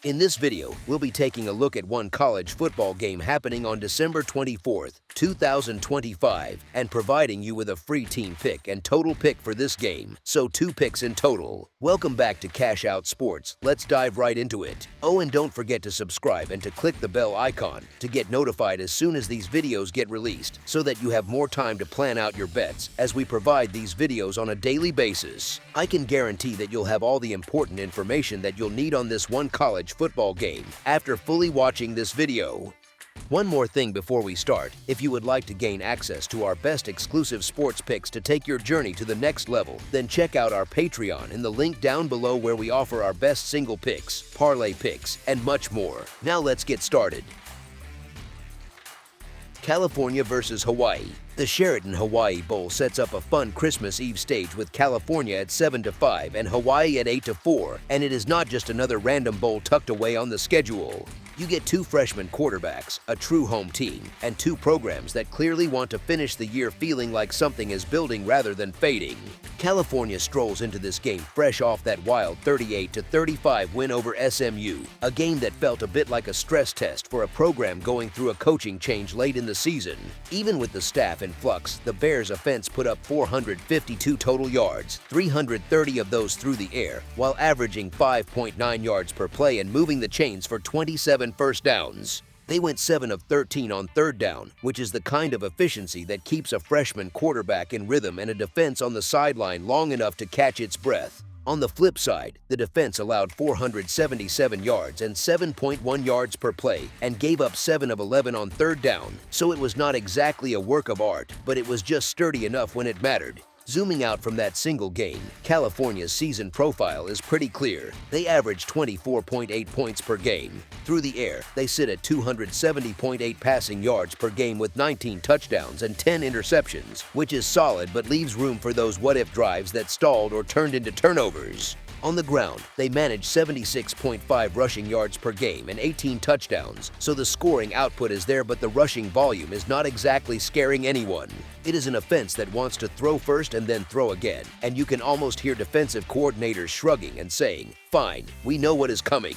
In this video, we'll be taking a look at one college football game happening on December 24th, 2025, and providing you with a free team pick and total pick for this game, so 2 picks in total. Welcome back to Cash Out Sports. Let's dive right into it. Oh, and don't forget to subscribe and to click the bell icon to get notified as soon as these videos get released, so that you have more time to plan out your bets as we provide these videos on a daily basis. I can guarantee that you'll have all the important information that you'll need on this one college football game after fully watching this video. One more thing before we start: if you would like to gain access to our best exclusive sports picks to take your journey to the next level, then check out our Patreon in the link down below, where we offer our best single picks, parlay picks, and much more. Now let's get started. California versus Hawaii. The Sheraton Hawaii Bowl sets up a fun Christmas Eve stage with California at 7-5 and Hawaii at 8-4, and it is not just another random bowl tucked away on the schedule. You get 2 freshman quarterbacks, a true home team, and 2 programs that clearly want to finish the year feeling like something is building rather than fading. California strolls into this game fresh off that wild 38-35 win over SMU, a game that felt a bit like a stress test for a program going through a coaching change late in the season. Even with the staff in flux, the Bears' offense put up 452 total yards, 330 of those through the air, while averaging 5.9 yards per play and moving the chains for 27 first downs. They went 7 of 13 on third down, which is the kind of efficiency that keeps a freshman quarterback in rhythm and a defense on the sideline long enough to catch its breath. On the flip side, the defense allowed 477 yards and 7.1 yards per play and gave up 7 of 11 on third down, so it was not exactly a work of art, but it was just sturdy enough when it mattered. Zooming out from that single game, California's season profile is pretty clear. They average 24.8 points per game. Through the air, they sit at 270.8 passing yards per game with 19 touchdowns and 10 interceptions, which is solid but leaves room for those what-if drives that stalled or turned into turnovers. On the ground, they manage 76.5 rushing yards per game and 18 touchdowns, so the scoring output is there, but the rushing volume is not exactly scaring anyone. It is an offense that wants to throw first and then throw again, and you can almost hear defensive coordinators shrugging and saying, "Fine, we know what is coming."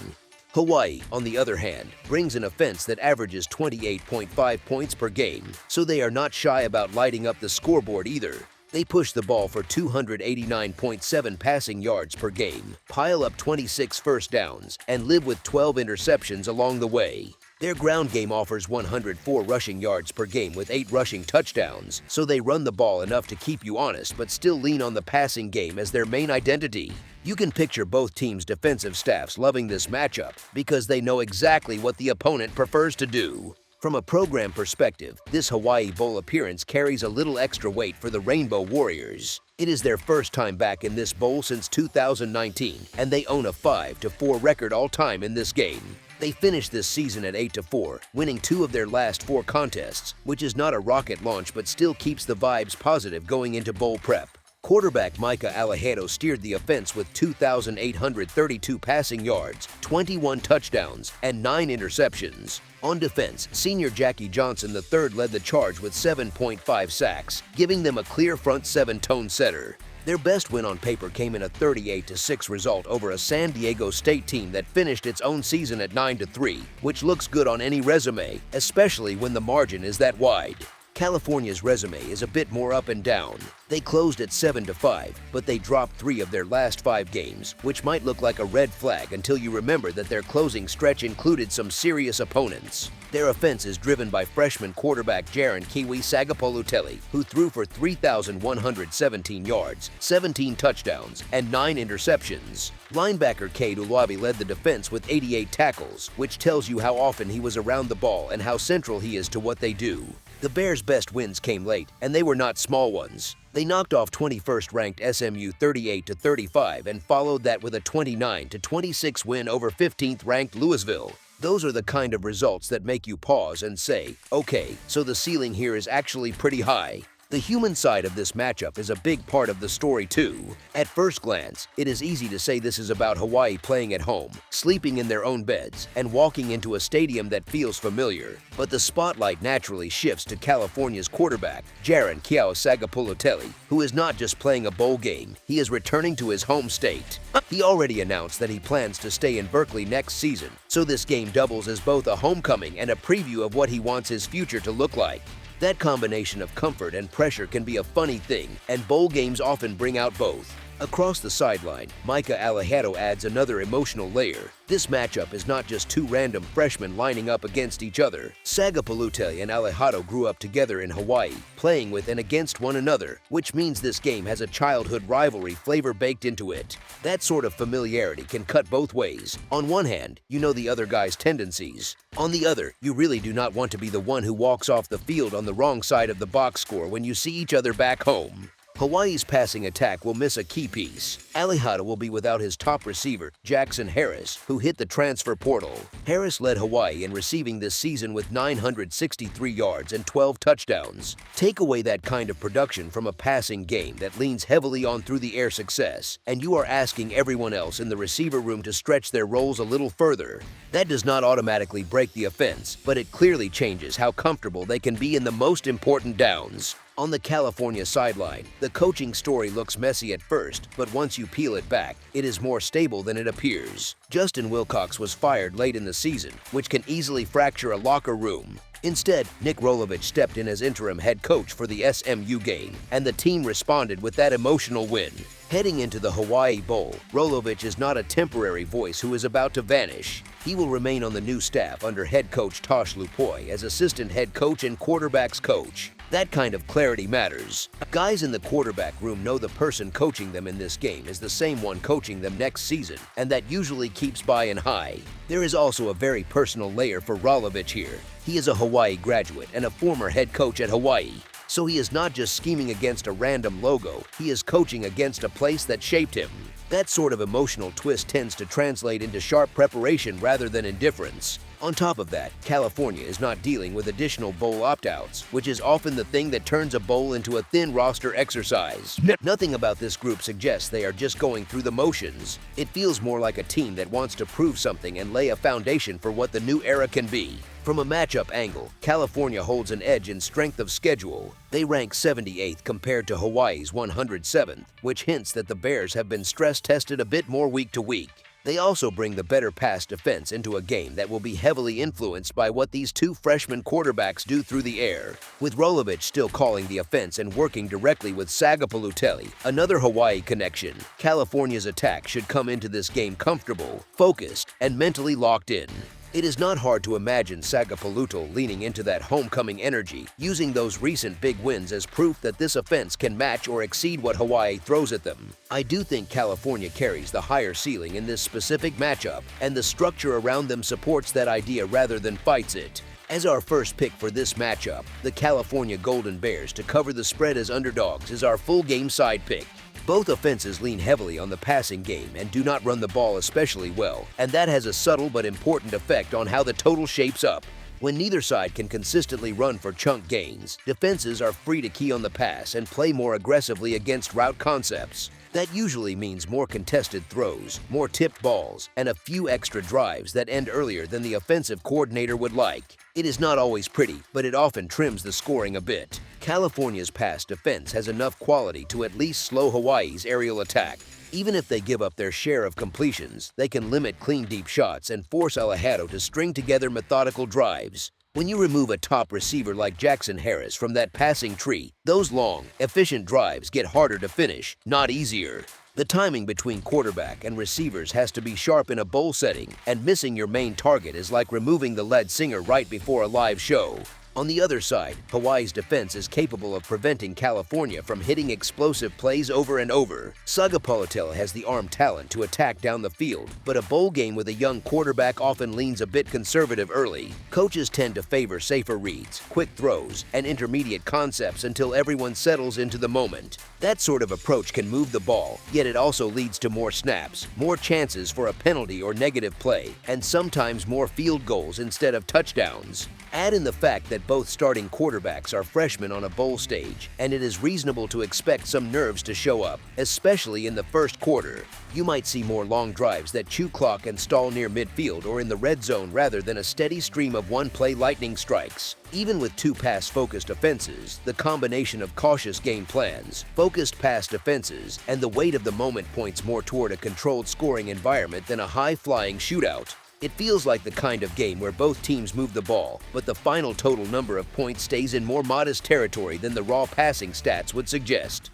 Hawaii, on the other hand, brings an offense that averages 28.5 points per game, so they are not shy about lighting up the scoreboard either. They push the ball for 289.7 passing yards per game, pile up 26 first downs, and live with 12 interceptions along the way. Their ground game offers 104 rushing yards per game with 8 rushing touchdowns, so they run the ball enough to keep you honest but still lean on the passing game as their main identity. You can picture both teams' defensive staffs loving this matchup because they know exactly what the opponent prefers to do. From a program perspective, this Hawaii Bowl appearance carries a little extra weight for the Rainbow Warriors. It is their first time back in this bowl since 2019, and they own a 5-4 record all-time in this game. They finished this season at 8-4, winning 2 of their last 4 contests, which is not a rocket launch but still keeps the vibes positive going into bowl prep. Quarterback Micah Alejado steered the offense with 2,832 passing yards, 21 touchdowns, and 9 interceptions. On defense, senior Jackie Johnson III led the charge with 7.5 sacks, giving them a clear front 7 tone setter. Their best win on paper came in a 38-6 result over a San Diego State team that finished its own season at 9-3, which looks good on any resume, especially when the margin is that wide. California's resume is a bit more up and down. They closed at 7-5, but they dropped 3 of their last 5 games, which might look like a red flag until you remember that their closing stretch included some serious opponents. Their offense is driven by freshman quarterback Jaron Kiwi Sagapoluteli, who threw for 3,117 yards, 17 touchdowns, and 9 interceptions. Linebacker Cade Ulabi led the defense with 88 tackles, which tells you how often he was around the ball and how central he is to what they do. The Bears' best wins came late, and they were not small ones. They knocked off 21st-ranked SMU 38-35 and followed that with a 29-26 win over 15th-ranked Louisville. Those are the kind of results that make you pause and say, okay, so the ceiling here is actually pretty high. The human side of this matchup is a big part of the story too. At first glance, it is easy to say this is about Hawaii playing at home, sleeping in their own beds, and walking into a stadium that feels familiar. But the spotlight naturally shifts to California's quarterback, Jaron Sagapuloteli, who is not just playing a bowl game, he is returning to his home state. He already announced that he plans to stay in Berkeley next season, so this game doubles as both a homecoming and a preview of what he wants his future to look like. That combination of comfort and pressure can be a funny thing, and bowl games often bring out both. Across the sideline, Micah Alejado adds another emotional layer. This matchup is not just two random freshmen lining up against each other. Sagapuloteli and Alejado grew up together in Hawaii, playing with and against one another, which means this game has a childhood rivalry flavor baked into it. That sort of familiarity can cut both ways. On one hand, you know the other guy's tendencies. On the other, you really do not want to be the one who walks off the field on the wrong side of the box score when you see each other back home. Hawaii's passing attack will miss a key piece. Alejado will be without his top receiver, Jackson Harris, who hit the transfer portal. Harris led Hawaii in receiving this season with 963 yards and 12 touchdowns. Take away that kind of production from a passing game that leans heavily on through-the-air success, and you are asking everyone else in the receiver room to stretch their roles a little further. That does not automatically break the offense, but it clearly changes how comfortable they can be in the most important downs. On the California sideline, the coaching story looks messy at first, but once you peel it back, it is more stable than it appears. Justin Wilcox was fired late in the season, which can easily fracture a locker room. Instead, Nick Rolovich stepped in as interim head coach for the SMU game, and the team responded with that emotional win. Heading into the Hawaii Bowl, Rolovich is not a temporary voice who is about to vanish. He will remain on the new staff under head coach Tosh Lupoi as assistant head coach and quarterbacks coach. That kind of clarity matters. Guys in the quarterback room know the person coaching them in this game is the same one coaching them next season, and that usually keeps buy-in high. There is also a very personal layer for Rolovich here. He is a Hawaii graduate and a former head coach at Hawaii. So he is not just scheming against a random logo, he is coaching against a place that shaped him. That sort of emotional twist tends to translate into sharp preparation rather than indifference. On top of that, California is not dealing with additional bowl opt-outs, which is often the thing that turns a bowl into a thin roster exercise. Nothing about this group suggests they are just going through the motions. It feels more like a team that wants to prove something and lay a foundation for what the new era can be. From a matchup angle, California holds an edge in strength of schedule. They rank 78th compared to Hawaii's 107th, which hints that the Bears have been stress-tested a bit more week to week. They also bring the better pass defense into a game that will be heavily influenced by what these two freshman quarterbacks do through the air. With Rolovich still calling the offense and working directly with Sagapuloteli, another Hawaii connection, California's attack should come into this game comfortable, focused, and mentally locked in. It is not hard to imagine Sagapuloteli leaning into that homecoming energy, using those recent big wins as proof that this offense can match or exceed what Hawaii throws at them. I do think California carries the higher ceiling in this specific matchup, and the structure around them supports that idea rather than fights it. As our first pick for this matchup, the California Golden Bears to cover the spread as underdogs is our full game side pick. Both offenses lean heavily on the passing game and do not run the ball especially well, and that has a subtle but important effect on how the total shapes up. When neither side can consistently run for chunk gains, defenses are free to key on the pass and play more aggressively against route concepts. That usually means more contested throws, more tipped balls, and a few extra drives that end earlier than the offensive coordinator would like. It is not always pretty, but it often trims the scoring a bit. California's pass defense has enough quality to at least slow Hawaii's aerial attack. Even if they give up their share of completions, they can limit clean deep shots and force Alejado to string together methodical drives. When you remove a top receiver like Jackson Harris from that passing tree, those long, efficient drives get harder to finish, not easier. The timing between quarterback and receivers has to be sharp in a bowl setting, and missing your main target is like removing the lead singer right before a live show. On the other side, Hawaii's defense is capable of preventing California from hitting explosive plays over and over. Sagapuloteli has the arm talent to attack down the field, but a bowl game with a young quarterback often leans a bit conservative early. Coaches tend to favor safer reads, quick throws, and intermediate concepts until everyone settles into the moment. That sort of approach can move the ball, yet it also leads to more snaps, more chances for a penalty or negative play, and sometimes more field goals instead of touchdowns. Add in the fact that both starting quarterbacks are freshmen on a bowl stage, and it is reasonable to expect some nerves to show up, especially in the first quarter. You might see more long drives that chew clock and stall near midfield or in the red zone rather than a steady stream of one-play lightning strikes. Even with two pass-focused offenses, the combination of cautious game plans, focused pass defenses, and the weight of the moment points more toward a controlled scoring environment than a high-flying shootout. It feels like the kind of game where both teams move the ball, but the final total number of points stays in more modest territory than the raw passing stats would suggest.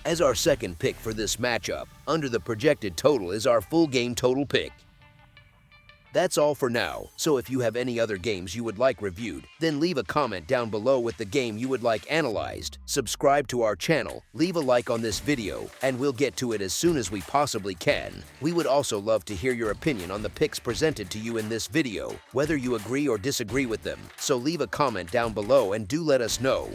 As our second pick for this matchup, under the projected total is our full game total pick. That's all for now, so if you have any other games you would like reviewed, then leave a comment down below with the game you would like analyzed, subscribe to our channel, leave a like on this video, and we'll get to it as soon as we possibly can. We would also love to hear your opinion on the picks presented to you in this video, whether you agree or disagree with them, so leave a comment down below and do let us know.